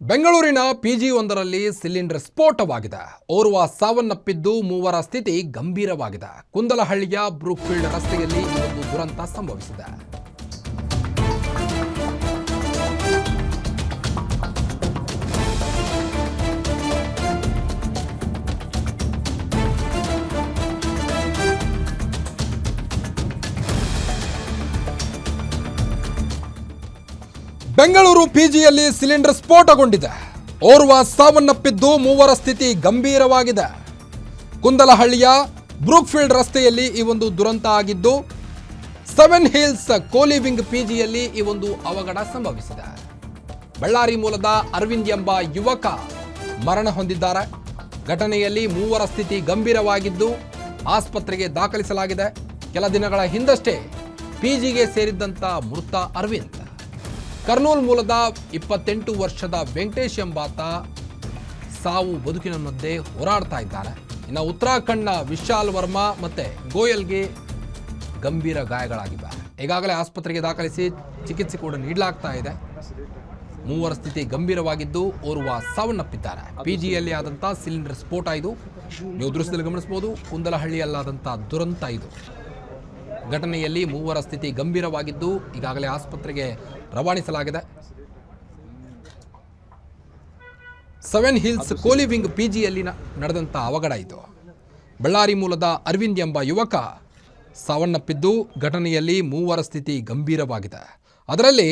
ಬೆಂಗಳೂರಿನ ಪಿಜಿ ಒಂದರಲ್ಲಿ ಸಿಲಿಂಡರ್ ಸ್ಫೋಟವಾಗಿದೆ. ಓರ್ವ ಸಾವನ್ನಪ್ಪಿದ್ದು, ಮೂವರ ಸ್ಥಿತಿ ಗಂಭೀರವಾಗಿದೆ. ಕುಂದಲಹಳ್ಳಿಯ ಬ್ರೂಕ್ಫೀಲ್ಡ್ ರಸ್ತೆಯಲ್ಲಿ ಒಂದು ದುರಂತ ಸಂಭವಿಸಿದೆ. ಬೆಂಗಳೂರು ಪಿಜಿಯಲ್ಲಿ ಸಿಲಿಂಡರ್ ಸ್ಫೋಟಗೊಂಡಿದೆ. ಓರ್ವ ಸಾವನ್ನಪ್ಪಿದ್ದು, ಮೂವರ ಸ್ಥಿತಿ ಗಂಭೀರವಾಗಿದೆ. ಕುಂದಲಹಳ್ಳಿಯ ಬ್ರೂಕ್ಫೀಲ್ಡ್ ರಸ್ತೆಯಲ್ಲಿ ಈ ಒಂದು ದುರಂತ ಆಗಿದ್ದು, 7 ಹಿಲ್ಸ್ ಕೋಲಿವಿಂಗ್ ಪಿಜಿಯಲ್ಲಿ ಈ ಒಂದು ಅವಘಡ ಸಂಭವಿಸಿದೆ. ಬಳ್ಳಾರಿ ಮೂಲದ ಅರವಿಂದ್ ಎಂಬ ಯುವಕ ಮರಣ ಹೊಂದಿದ್ದಾರೆ. ಘಟನೆಯಲ್ಲಿ ಮೂವರ ಸ್ಥಿತಿ ಗಂಭೀರವಾಗಿದ್ದು, ಆಸ್ಪತ್ರೆಗೆ ದಾಖಲಿಸಲಾಗಿದೆ. ಕೆಲ ದಿನಗಳ ಹಿಂದಷ್ಟೇ ಪಿಜಿಗೆ ಸೇರಿದ್ದಂಥ ಮೃತ ಅರವಿಂದ್ ಕರ್ನೂಲ್ ಮೂಲದ 28 ವರ್ಷದ ವೆಂಕಟೇಶ್ ಎಂಬಾತ ಸಾವು ಬದುಕಿನ ಮಧ್ಯೆ ಹೋರಾಡ್ತಾ ಇದ್ದಾನೆ. ಇನ್ನು ಉತ್ತರಾಖಂಡ್ನ ವಿಶಾಲ್ ವರ್ಮಾ ಮತ್ತೆ ಗೋಯಲ್ಗೆ ಗಂಭೀರ ಗಾಯಗಳಾಗಿವೆ. ಈಗಾಗಲೇ ಆಸ್ಪತ್ರೆಗೆ ದಾಖಲಿಸಿ ಚಿಕಿತ್ಸೆ ಕೂಡ ನೀಡಲಾಗ್ತಾ ಇದೆ. ಮೂವರ ಸ್ಥಿತಿ ಗಂಭೀರವಾಗಿದ್ದು, ಓರ್ವ ಸಾವನ್ನಪ್ಪಿದ್ದಾರೆ. ಪಿಜಿಯಲ್ಲಿ ಆದಂಥ ಸಿಲಿಂಡರ್ ಸ್ಫೋಟ ಇದು. ನೀವು ದೃಶ್ಯದಲ್ಲಿ ಗಮನಿಸಬಹುದು. ಕುಂದಲಹಳ್ಳಿಯಲ್ಲಾದಂಥ ದುರಂತ ಇದು. ಘಟನೆಯಲ್ಲಿ ಮೂವರ ಸ್ಥಿತಿ ಗಂಭೀರವಾಗಿದ್ದು, ಈಗಾಗಲೇ ಆಸ್ಪತ್ರೆಗೆ ರವಾನಿಸಲಾಗಿದೆ. 7 ಹಿಲ್ಸ್ ಕೋಲಿವಿಂಗ್ ಪಿಜಿಯಲ್ಲಿ ನಡೆದಂಥ ಅವಘಡ ಇದು. ಬಳ್ಳಾರಿ ಮೂಲದ ಅರವಿಂದ್ ಎಂಬ ಯುವಕ ಸಾವನ್ನಪ್ಪಿದ್ದು, ಘಟನೆಯಲ್ಲಿ ಮೂವರ ಸ್ಥಿತಿ ಗಂಭೀರವಾಗಿದೆ. ಅದರಲ್ಲಿ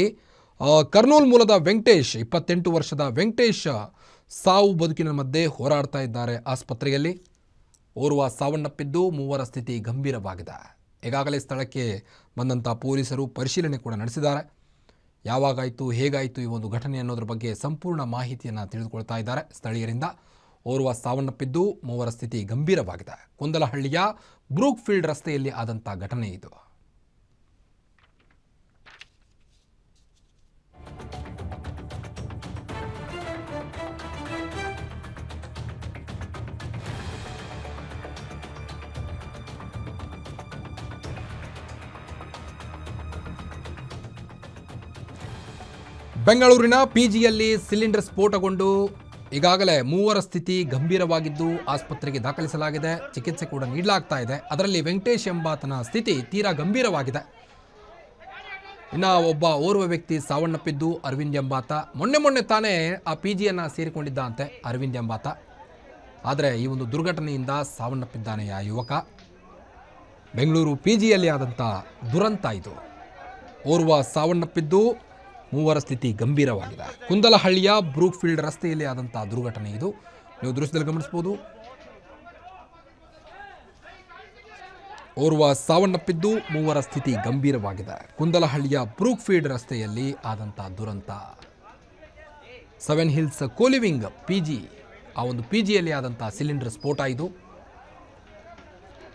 ಕರ್ನೂಲ್ ಮೂಲದ ವೆಂಕಟೇಶ್, 28 ವರ್ಷದ ವೆಂಕಟೇಶ್ ಸಾವು ಬದುಕಿನ ಮಧ್ಯೆ ಹೋರಾಡ್ತಾ ಇದ್ದಾರೆ ಆಸ್ಪತ್ರೆಯಲ್ಲಿ. ಓರ್ವ ಸಾವನ್ನಪ್ಪಿದ್ದು, ಮೂವರ ಸ್ಥಿತಿ ಗಂಭೀರವಾಗಿದೆ. ಈಗಾಗಲೇ ಸ್ಥಳಕ್ಕೆ ಬಂದಂಥ ಪೊಲೀಸರು ಪರಿಶೀಲನೆ ಕೂಡ ನಡೆಸಿದ್ದಾರೆ. ಯಾವಾಗಾಯಿತು, ಹೇಗಾಯಿತು ಈ ಒಂದು ಘಟನೆ ಅನ್ನೋದ್ರ ಬಗ್ಗೆ ಸಂಪೂರ್ಣ ಮಾಹಿತಿಯನ್ನು ತಿಳಿದುಕೊಳ್ತಾ ಇದ್ದಾರೆ ಸ್ಥಳೀಯರಿಂದ. ಓರ್ವ ಸಾವನ್ನಪ್ಪಿದ್ದು, ಮೂವರ ಸ್ಥಿತಿ ಗಂಭೀರವಾಗಿದೆ. ಕುಂದಲಹಳ್ಳಿಯ ಬ್ರೂಕ್ಫೀಲ್ಡ್ ರಸ್ತೆಯಲ್ಲಿ ಆದಂಥ ಘಟನೆ ಇದು. ಬೆಂಗಳೂರಿನ ಪಿಜಿಯಲ್ಲಿ ಸಿಲಿಂಡರ್ ಸ್ಫೋಟಗೊಂಡು ಈಗಾಗಲೇ ಮೂವರ ಸ್ಥಿತಿ ಗಂಭೀರವಾಗಿದ್ದು, ಆಸ್ಪತ್ರೆಗೆ ದಾಖಲಿಸಲಾಗಿದೆ. ಚಿಕಿತ್ಸೆ ಕೂಡ ನೀಡಲಾಗ್ತಾ ಇದೆ. ಅದರಲ್ಲಿ ವೆಂಕಟೇಶ್ ಎಂಬಾತನ ಸ್ಥಿತಿ ತೀರಾ ಗಂಭೀರವಾಗಿದೆ. ಇನ್ನು ಓರ್ವ ವ್ಯಕ್ತಿ ಸಾವನ್ನಪ್ಪಿದ್ದು, ಅರವಿಂದ್ ಎಂಬಾತ ಮೊನ್ನೆ ತಾನೇ ಆ ಪಿಜಿಯನ್ನು ಸೇರಿಕೊಂಡಿದ್ದ ಅಂತೆ ಅರವಿಂದ್ ಎಂಬಾತ. ಆದರೆ ಈ ಒಂದು ದುರ್ಘಟನೆಯಿಂದ ಸಾವನ್ನಪ್ಪಿದ್ದಾನೆ ಆ ಯುವಕ. ಬೆಂಗಳೂರು ಪಿಜಿಯಲ್ಲಿ ಆದಂಥ ದುರಂತ ಇದು. ಓರ್ವ ಸಾವನ್ನಪ್ಪಿದ್ದು, ಮೂವರ ಸ್ಥಿತಿ ಗಂಭೀರವಾಗಿದೆ. ಕುಂದಲಹಳ್ಳಿಯ ಬ್ರೂಕ್ಫೀಲ್ಡ್ ರಸ್ತೆಯಲ್ಲಿ ಆದಂಥ ದುರ್ಘಟನೆ ಇದು. ನೀವು ದೃಶ್ಯದಲ್ಲಿ ಗಮನಿಸಬಹುದು. ಓರ್ವ ಸಾವನ್ನಪ್ಪಿದ್ದು, ಮೂವರ ಸ್ಥಿತಿ ಗಂಭೀರವಾಗಿದೆ. ಕುಂದಲಹಳ್ಳಿಯ ಬ್ರೂಕ್ಫೀಲ್ಡ್ ರಸ್ತೆಯಲ್ಲಿ ಆದಂಥ ದುರಂತ. 7 ಹಿಲ್ಸ್ ಕೋಲಿವಿಂಗ್ ಪಿಜಿ, ಆ ಒಂದು ಪಿಜಿಯಲ್ಲಿ ಆದಂಥ ಸಿಲಿಂಡರ್ ಸ್ಫೋಟ ಇದು.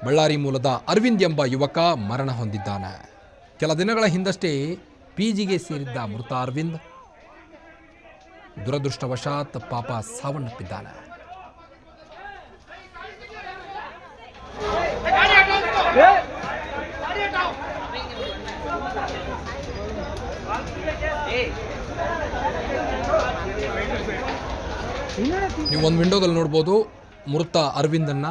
ಬಳ್ಳಾರಿ ಮೂಲದ ಅರವಿಂದ್ ಎಂಬ ಯುವಕ ಮರಣ ಹೊಂದಿದ್ದಾನೆ. ಕೆಲ ದಿನಗಳ ಹಿಂದಷ್ಟೇ ಪಿಜಿಗೆ ಸೇರಿದ್ದ ಮೃತ ಅರವಿಂದ್ ದುರದೃಷ್ಟವಶಾತ್ ಪಾಪ ಸಾವನ್ನಪ್ಪಿದ್ದಾನೆ. ನೀವು ಒಂದು ವಿಂಡೋದಲ್ಲಿ ನೋಡ್ಬೋದು ಮೃತ ಅರವಿಂದನ್ನ.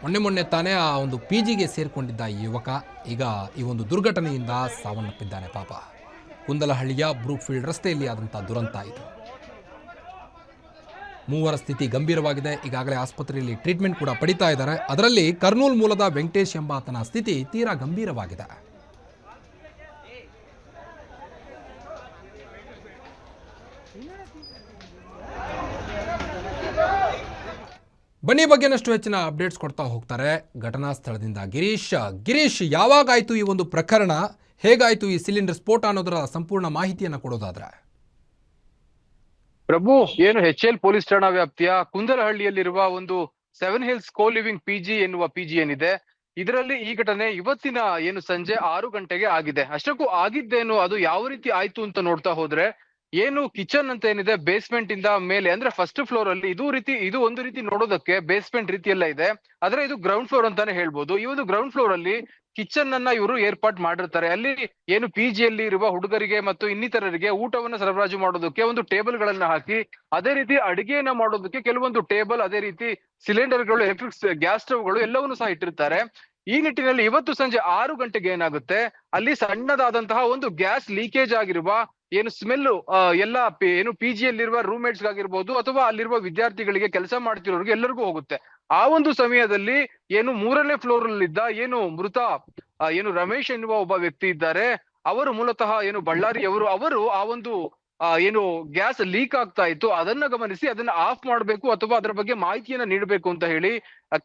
ಮೊನ್ನೆ ತಾನೇ ಆ ಒಂದು ಪಿಜಿಗೆ ಸೇರಿಕೊಂಡಿದ್ದ ಈ ಯುವಕ ಈಗ ಈ ಒಂದು ದುರ್ಘಟನೆಯಿಂದ ಸಾವನ್ನಪ್ಪಿದ್ದಾನೆ ಪಾಪ. ಕುಂದಲಹಳ್ಳಿಯ ಬ್ರೂಕ್ಫೀಲ್ಡ್ ರಸ್ತೆಯಲ್ಲಿ ಆದಂಥ ದುರಂತ ಇದು. ಮೂವರ ಸ್ಥಿತಿ ಗಂಭೀರವಾಗಿದೆ. ಈಗಾಗಲೇ ಆಸ್ಪತ್ರೆಯಲ್ಲಿ ಟ್ರೀಟ್ಮೆಂಟ್ ಕೂಡ ಪಡಿತಾ ಇದ್ದಾರೆ. ಅದರಲ್ಲಿ ಕರ್ನೂಲ್ ಮೂಲದ ವೆಂಕಟೇಶ್ ಎಂಬಾತನ ಸ್ಥಿತಿ ತೀರಾ ಗಂಭೀರವಾಗಿದೆ. ಬನ್ನಿ ಬಗ್ಗೆನಷ್ಟು ಹೆಚ್ಚಿನ ಅಪ್ಡೇಟ್ಸ್ ಕೊಡ್ತಾ ಹೋಗ್ತಾರೆ ಘಟನಾ ಸ್ಥಳದಿಂದ ಗಿರೀಶ್, ಯಾವಾಗಾಯಿತು ಈ ಒಂದು ಪ್ರಕರಣ, ಹೇಗಾಯಿತು ಈ ಸಿಲಿಂಡರ್ ಸ್ಫೋಟ ಅನ್ನೋದರ ಸಂಪೂರ್ಣ ಮಾಹಿತಿಯನ್ನು ಕೊಡೋದಾದ್ರೆ? ಪ್ರಭು, ಏನು HL ಪೊಲೀಸ್ ಠಾಣಾ ವ್ಯಾಪ್ತಿಯ ಕುಂದಲಹಳ್ಳಿಯಲ್ಲಿರುವ ಒಂದು 7 ಹಿಲ್ಸ್ ಕೋಲಿವಿಂಗ್ ಪಿಜಿ ಎನ್ನುವ ಪಿಜಿ ಏನಿದೆ, ಇದರಲ್ಲಿ ಈ ಘಟನೆ ಇವತ್ತಿನ ಏನು ಸಂಜೆ 6 ಗಂಟೆಗೆ ಆಗಿದೆ. ಅಷ್ಟಕ್ಕೂ ಆಗಿದ್ದೇನು, ಅದು ಯಾವ ರೀತಿ ಆಯ್ತು ಅಂತ ನೋಡ್ತಾ ಹೋದ್ರೆ, ಏನು ಕಿಚನ್ ಅಂತ ಏನಿದೆ ಬೇಸ್ಮೆಂಟ್ ಇಂದ ಮೇಲೆ ಅಂದ್ರೆ ಫಸ್ಟ್ ಫ್ಲೋರ್ ಅಲ್ಲಿ ಇದು ಒಂದು ರೀತಿ ನೋಡೋದಕ್ಕೆ ಬೇಸ್ಮೆಂಟ್ ರೀತಿ ಎಲ್ಲ ಇದೆ. ಆದ್ರೆ ಇದು ಗ್ರೌಂಡ್ ಫ್ಲೋರ್ ಅಂತಾನೆ ಹೇಳ್ಬೋದು. ಈ ಒಂದು ಗ್ರೌಂಡ್ ಫ್ಲೋರ್ ಅಲ್ಲಿ ಕಿಚನ್ ಅನ್ನ ಇವರು ಏರ್ಪಾಟ್ ಮಾಡಿರ್ತಾರೆ. ಅಲ್ಲಿ ಏನು ಪಿಜಿಯಲ್ಲಿ ಇರುವ ಹುಡುಗರಿಗೆ ಮತ್ತು ಇನ್ನಿತರರಿಗೆ ಊಟವನ್ನ ಸರಬರಾಜು ಮಾಡೋದಕ್ಕೆ ಒಂದು ಟೇಬಲ್ ಗಳನ್ನ ಹಾಕಿ, ಅದೇ ರೀತಿ ಅಡಿಗೆಯನ್ನ ಮಾಡೋದಕ್ಕೆ ಕೆಲವೊಂದು ಟೇಬಲ್, ಅದೇ ರೀತಿ ಸಿಲಿಂಡರ್ಗಳು, ಎಲೆಕ್ಟ್ರಿಕ್ ಗ್ಯಾಸ್ ಸ್ಟವ್ಗಳು ಎಲ್ಲವನ್ನೂ ಸಹ ಇಟ್ಟಿರ್ತಾರೆ. ಈ ನಿಟ್ಟಿನಲ್ಲಿ ಇವತ್ತು ಸಂಜೆ 6 ಗಂಟೆಗೆ ಏನಾಗುತ್ತೆ, ಅಲ್ಲಿ ಸಣ್ಣದಾದಂತಹ ಒಂದು ಗ್ಯಾಸ್ ಲೀಕೇಜ್ ಆಗಿರುವ ಏನು ಸ್ಮೆಲ್ ಎಲ್ಲ ಏನು ಪಿಜಿಯಲ್ಲಿರುವ ರೂಮ್ಮೇಟ್ಸ್ ಆಗಿರ್ಬೋದು ಅಥವಾ ಅಲ್ಲಿರುವ ವಿದ್ಯಾರ್ಥಿಗಳಿಗೆ, ಕೆಲಸ ಮಾಡ್ತಿರೋರಿಗೆ ಎಲ್ಲರಿಗೂ ಹೋಗುತ್ತೆ. ಆ ಒಂದು ಸಮಯದಲ್ಲಿ ಏನು 3ನೇ ಫ್ಲೋರ್ ಅಲ್ಲಿದ್ದ ಏನು ಮೃತ ಏನು ರಮೇಶ್ ಎನ್ನುವ ಒಬ್ಬ ವ್ಯಕ್ತಿ ಇದ್ದಾರೆ, ಅವರು ಮೂಲತಃ ಏನು ಬಳ್ಳಾರಿಯವರು. ಅವರು ಆ ಒಂದು ಏನು ಗ್ಯಾಸ್ ಲೀಕ್ ಆಗ್ತಾ ಇತ್ತು, ಅದನ್ನ ಗಮನಿಸಿ ಅದನ್ನ ಆಫ್ ಮಾಡಬೇಕು ಅಥವಾ ಅದರ ಬಗ್ಗೆ ಮಾಹಿತಿಯನ್ನ ನೀಡಬೇಕು ಅಂತ ಹೇಳಿ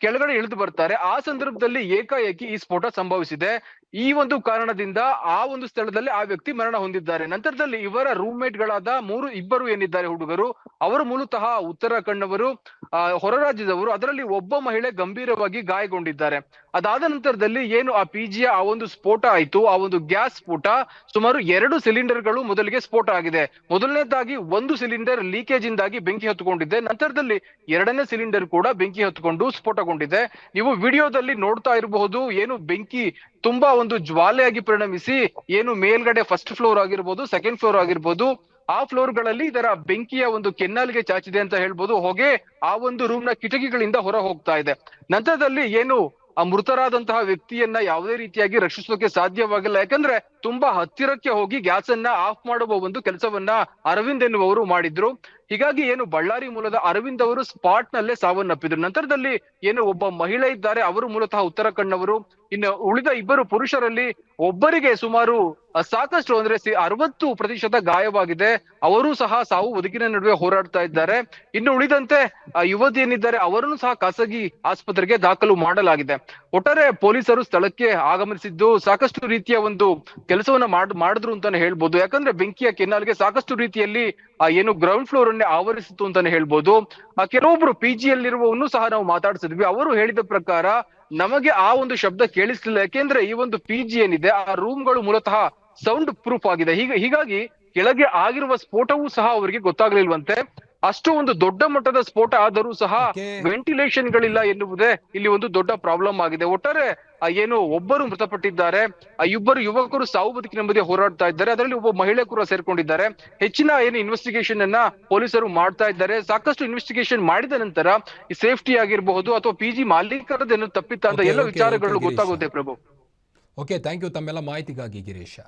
ಕೆಳಗಡೆ ಇಳಿದು ಬರ್ತಾರೆ. ಆ ಸಂದರ್ಭದಲ್ಲಿ ಏಕಾಏಕಿ ಈ ಸ್ಫೋಟ ಸಂಭವಿಸಿದೆ. ಈ ಒಂದು ಕಾರಣದಿಂದ ಆ ಒಂದು ಸ್ಥಳದಲ್ಲಿ ಆ ವ್ಯಕ್ತಿ ಮರಣ ಹೊಂದಿದ್ದಾರೆ. ನಂತರದಲ್ಲಿ ಇವರ ರೂಮ್ಮೇಟ್ ಗಳಾದ ಇಬ್ಬರು ಏನಿದ್ದಾರೆ ಹುಡುಗರು, ಅವರು ಮೂಲತಃ ಉತ್ತರಾಖಂಡ್ನವರು, ಹೊರ ರಾಜ್ಯದವರು. ಅದರಲ್ಲಿ ಒಬ್ಬ ಮಹಿಳೆ ಗಂಭೀರವಾಗಿ ಗಾಯಗೊಂಡಿದ್ದಾರೆ. ಅದಾದ ನಂತರದಲ್ಲಿ ಏನು ಆ ಪಿಜಿಯ ಆ ಒಂದು ಸ್ಫೋಟ ಆಯ್ತು, ಆ ಒಂದು ಗ್ಯಾಸ್ ಸ್ಫೋಟ, ಸುಮಾರು 2 ಸಿಲಿಂಡರ್ಗಳು ಮೊದಲಿಗೆ ಸ್ಫೋಟ ಆಗಿದೆ. ಮೊದಲನೇದಾಗಿ ಒಂದು ಸಿಲಿಂಡರ್ ಲೀಕೇಜ್ ಇಂದಾಗಿ ಬೆಂಕಿ ಹೊತ್ತುಕೊಂಡಿದೆ. ನಂತರದಲ್ಲಿ 2ನೇ ಸಿಲಿಂಡರ್ ಕೂಡ ಬೆಂಕಿ ಹೊತ್ತುಕೊಂಡು ಸ್ಫೋಟಗೊಂಡಿದೆ. ನೀವು ವಿಡಿಯೋದಲ್ಲಿ ನೋಡ್ತಾ ಇರಬಹುದು, ಏನು ಬೆಂಕಿ ತುಂಬಾ ಒಂದು ಜ್ವಾಲೆಯಾಗಿ ಪರಿಣಮಿಸಿ ಏನು ಮೇಲ್ಗಡೆ ಫಸ್ಟ್ ಫ್ಲೋರ್ ಆಗಿರ್ಬೋದು, ಸೆಕೆಂಡ್ ಫ್ಲೋರ್ ಆಗಿರ್ಬೋದು, ಆ ಫ್ಲೋರ್ ಗಳಲ್ಲಿ ಇದರ ಬೆಂಕಿಯ ಒಂದು ಕೆನ್ನಾಲಿಗೆ ಚಾಚಿದೆ ಅಂತ ಹೇಳ್ಬೋದು. ಹೊಗೆ ಆ ಒಂದು ರೂಮ್ ನ ಕಿಟಕಿಗಳಿಂದ ಹೊರ ಹೋಗ್ತಾ ಇದೆ. ನಂತರದಲ್ಲಿ ಏನು ಆ ಮೃತರಾದಂತಹ ವ್ಯಕ್ತಿಯನ್ನ ಯಾವುದೇ ರೀತಿಯಾಗಿ ರಕ್ಷಿಸೋಕೆ ಸಾಧ್ಯವಾಗಿಲ್ಲ. ಯಾಕಂದ್ರೆ ತುಂಬಾ ಹತ್ತಿರಕ್ಕೆ ಹೋಗಿ ಗ್ಯಾಸ್ ಅನ್ನ ಆಫ್ ಮಾಡುವ ಒಂದು ಕೆಲಸವನ್ನ ಅರವಿಂದ್ ಎನ್ನುವವರು ಮಾಡಿದ್ರು. ಹೀಗಾಗಿ ಏನು ಬಳ್ಳಾರಿ ಮೂಲದ ಅರವಿಂದ್ ಅವರು ಸ್ಪಾಟ್ ನಲ್ಲೇ ಸಾವನ್ನಪ್ಪಿದ್ರು. ನಂತರದಲ್ಲಿ ಏನು ಒಬ್ಬ ಮಹಿಳೆ ಇದ್ದಾರೆ, ಅವರು ಮೂಲತಃ ಉತ್ತರಾಖಂಡ್ನವರು. ಇನ್ನು ಉಳಿದ ಇಬ್ಬರು ಪುರುಷರಲ್ಲಿ ಒಬ್ಬರಿಗೆ ಸುಮಾರು ಸಾಕಷ್ಟು ಅಂದ್ರೆ 60% ಗಾಯವಾಗಿದೆ. ಅವರು ಸಹ ಸಾವು ಬದುಕಿನ ನಡುವೆ ಹೋರಾಡ್ತಾ ಇದ್ದಾರೆ. ಇನ್ನು ಉಳಿದಂತೆ ಯುವತಿ ಏನಿದ್ದಾರೆ ಅವರನ್ನು ಸಹ ಖಾಸಗಿ ಆಸ್ಪತ್ರೆಗೆ ದಾಖಲು ಮಾಡಲಾಗಿದೆ. ಒಟ್ಟಾರೆ ಪೊಲೀಸರು ಸ್ಥಳಕ್ಕೆ ಆಗಮಿಸಿದ್ದು ಸಾಕಷ್ಟು ರೀತಿಯ ಒಂದು ಕೆಲಸವನ್ನ ಮಾಡಿದ್ರು ಅಂತಾನೆ ಹೇಳ್ಬೋದು. ಯಾಕಂದ್ರೆ ಬೆಂಕಿಯ ಕೆನ್ನಾಲಿಗೆ ಸಾಕಷ್ಟು ರೀತಿಯಲ್ಲಿ ಏನು ಗ್ರೌಂಡ್ ಫ್ಲೋರ್ ಅನ್ನೇ ಆವರಿಸಿತ್ತು ಅಂತಾನೆ ಹೇಳ್ಬೋದು. ಕೆಲವೊಬ್ರು ಪಿಜಿಯಲ್ಲಿರುವವನ್ನು ಸಹ ನಾವು ಮಾತಾಡ್ಸಿದ್ವಿ. ಅವರು ಹೇಳಿದ ಪ್ರಕಾರ ನಮಗೆ ಆ ಒಂದು ಶಬ್ದ ಕೇಳಿಸ್ಲಿಲ್ಲ, ಯಾಕೆಂದ್ರೆ ಈ ಒಂದು ಪಿಜಿ ಏನಿದೆ ಆ ರೂಮ್ಗಳು ಮೂಲತಃ ಸೌಂಡ್ ಪ್ರೂಫ್ ಆಗಿದೆ. ಹೀಗಾಗಿ ಕೆಳಗೆ ಆಗಿರುವ ಸ್ಫೋಟವೂ ಸಹ ಅವರಿಗೆ ಗೊತ್ತಾಗ್ಲಿಲ್ವಂತೆ. ಅಷ್ಟು ಒಂದು ದೊಡ್ಡ ಮಟ್ಟದ ಸ್ಫೋಟ ಆದರೂ ಸಹ ವೆಂಟಿಲೇಷನ್ ಗಳಿಲ್ಲ ಎನ್ನುವುದೇ ಇಲ್ಲಿ ಒಂದು ದೊಡ್ಡ ಪ್ರಾಬ್ಲಮ್ ಆಗಿದೆ. ಒಟ್ಟಾರೆ ಏನು ಒಬ್ಬರು ಮೃತಪಟ್ಟಿದ್ದಾರೆ, ಇಬ್ಬರು ಯುವಕರು ಸಾವು ಬದುಕಿನ ಮಧ್ಯೆ ಹೋರಾಡ್ತಾ ಇದ್ದಾರೆ. ಅದರಲ್ಲಿ ಒಬ್ಬ ಮಹಿಳೆ ಕೂಡ ಸೇರ್ಕೊಂಡಿದ್ದಾರೆ. ಹೆಚ್ಚಿನ ಏನು ಇನ್ವೆಸ್ಟಿಗೇಷನ್ ಅನ್ನ ಪೊಲೀಸರು ಮಾಡ್ತಾ ಇದ್ದಾರೆ. ಸಾಕಷ್ಟು ಇನ್ವೆಸ್ಟಿಗೇಷನ್ ಮಾಡಿದ ನಂತರ ಈ ಸೇಫ್ಟಿ ಆಗಿರಬಹುದು ಅಥವಾ ಪಿಜಿ ಮಾಲೀಕರದೇನು ತಪ್ಪಿತ್ತ ಅಂತ ಎಲ್ಲ ವಿಚಾರಗಳು ಗೊತ್ತಾಗುತ್ತೆ. ಪ್ರಭು, ಓಕೆ, ಥ್ಯಾಂಕ್ ಯು ತಮ್ಮೆಲ್ಲ ಮಾಹಿತಿಗಾಗಿ ಗಿರೀಶ್.